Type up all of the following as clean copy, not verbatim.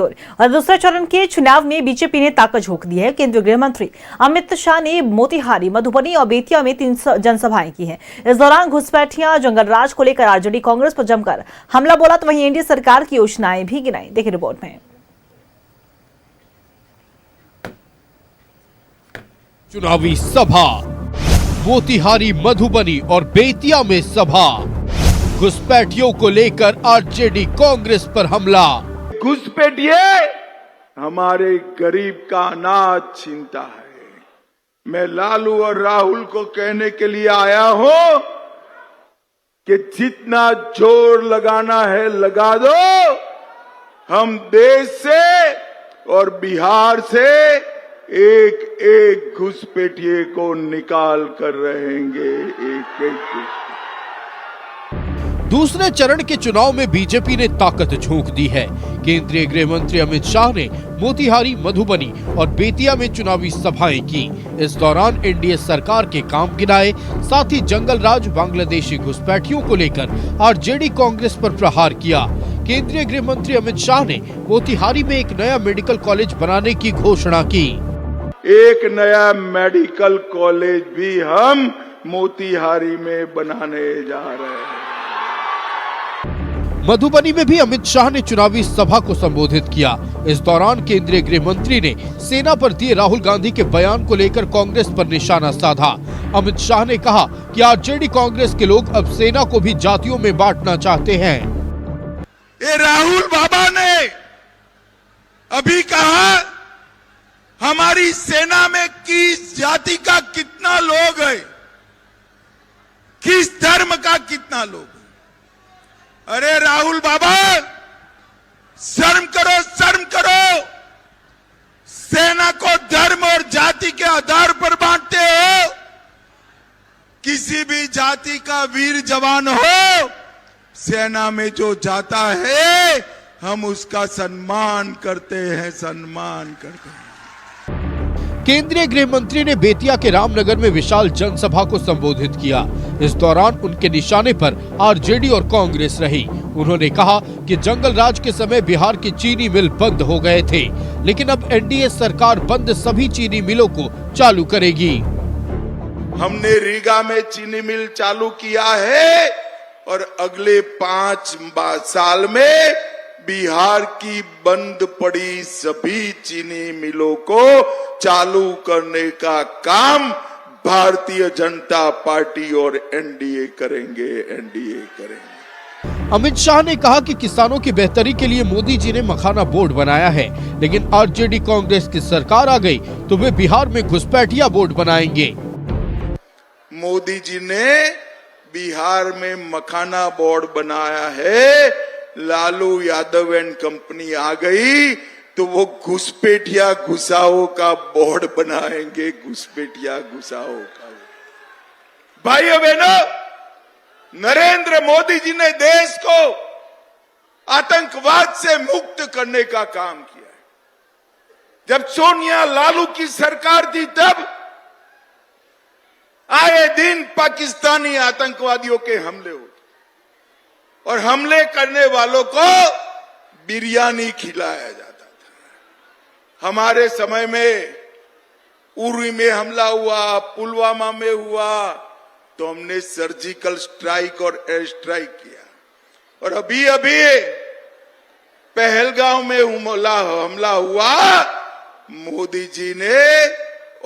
और दूसरे चरण के चुनाव में बीजेपी ने ताकत झोंक दी है। केंद्रीय गृह मंत्री अमित शाह ने मोतिहारी, मधुबनी और बेतिया में 3 जनसभाएं की हैं। इस दौरान घुसपैठिया जंगलराज को लेकर आरजेडी कांग्रेस पर जमकर हमला बोला, तो वहीं एनडीए सरकार की योजनाएं भी गिनाई। देखिए रिपोर्ट में। चुनावी सभा, मोतिहारी, मधुबनी और बेतिया में सभा। घुसपैठियों को लेकर आरजेडी कांग्रेस पर हमला। घुसपैठिए हमारे गरीब का अनाज छीनता है। मैं लालू और राहुल को कहने के लिए आया हूं कि जितना जोर लगाना है लगा दो। हम देश से और बिहार से एक एक घुसपैठिए को निकाल कर रहेंगे, एक एक। दूसरे चरण के चुनाव में बीजेपी ने ताकत झोंक दी है। केंद्रीय गृह मंत्री अमित शाह ने मोतिहारी, मधुबनी और बेतिया में चुनावी सभाएं की। इस दौरान एनडीए सरकार के काम गिनाए, साथ ही जंगलराज बांग्लादेशी घुसपैठियों को लेकर आरजेडी कांग्रेस पर प्रहार किया। केंद्रीय गृह मंत्री अमित शाह ने मोतिहारी में एक नया मेडिकल कॉलेज बनाने की घोषणा की। एक नया मेडिकल कॉलेज भी हम मोतिहारी में बनाने जा रहे हैं। मधुबनी में भी अमित शाह ने चुनावी सभा को संबोधित किया। इस दौरान केंद्रीय गृह मंत्री ने सेना पर दिए राहुल गांधी के बयान को लेकर कांग्रेस पर निशाना साधा। अमित शाह ने कहा कि आरजेडी कांग्रेस के लोग अब सेना को भी जातियों में बांटना चाहते हैं। ये राहुल बाबा ने अभी कहा हमारी सेना में किस जाति का कितना लोग है, किस धर्म का कितना लोग है। अरे राहुल बाबा, शर्म करो, शर्म करो। सेना को धर्म और जाति के आधार पर बांटते हो। किसी भी जाति का वीर जवान हो, सेना में जो जाता है हम उसका सम्मान करते हैं, सम्मान करते हैं। केंद्रीय गृह मंत्री ने बेतिया के रामनगर में विशाल जनसभा को संबोधित किया। इस दौरान उनके निशाने पर आरजेडी और कांग्रेस रही। उन्होंने कहा कि जंगलराज के समय बिहार की चीनी मिल बंद हो गए थे, लेकिन अब एनडीए सरकार बंद सभी चीनी मिलों को चालू करेगी। हमने रीगा में चीनी मिल चालू किया है और अगले 5 साल में बिहार की बंद पड़ी सभी चीनी मिलों को चालू करने का काम भारतीय जनता पार्टी और एनडीए करेंगे, एनडीए करेंगे। अमित शाह ने कहा कि किसानों की बेहतरी के लिए मोदी जी ने मखाना बोर्ड बनाया है, लेकिन आरजेडी कांग्रेस की सरकार आ गई तो वे बिहार में घुसपैठिया बोर्ड बनाएंगे। मोदी जी ने बिहार में मखाना बोर्ड बनाया है, लालू यादव एंड कंपनी आ गई तो वो घुसपैठिया घुसाओ का बोर्ड बनाएंगे, घुसपैठिया घुसाओ का। भाइयों बहनों, नरेंद्र मोदी जी ने देश को आतंकवाद से मुक्त करने का काम किया है। जब सोनिया लालू की सरकार थी तब आए दिन पाकिस्तानी आतंकवादियों के हमले होते और हमले करने वालों को बिरयानी खिलाया जाता था। हमारे समय में उरी में हमला हुआ, पुलवामा में हुआ तो हमने सर्जिकल स्ट्राइक और एयर स्ट्राइक किया। और अभी अभी पहलगांव में हमला हुआ, मोदी जी ने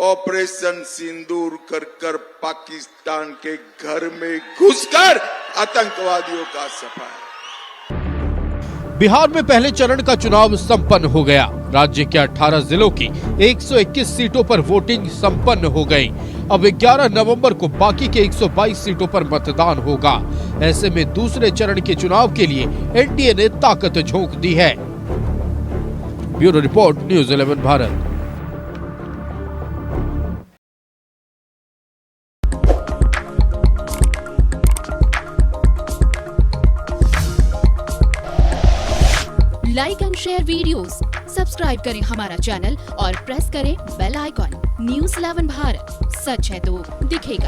ऑपरेशन सिंदूर कर पाकिस्तान के घर में घुसकर आतंकवादियों का सफाया। बिहार में पहले चरण का चुनाव संपन्न हो गया। राज्य के 18 जिलों की 121 सीटों पर वोटिंग संपन्न हो गई। अब 11 नवंबर को बाकी के 122 सीटों पर मतदान होगा। ऐसे में दूसरे चरण के चुनाव के लिए एनडीए ने ताकत झोंक दी है। Bureau report, news 11 Bharat. Like and share videos, subscribe करें हमारा चैनल और प्रेस करें बेल आइकॉन। न्यूज़ 11 भारत, सच है तो दिखेगा।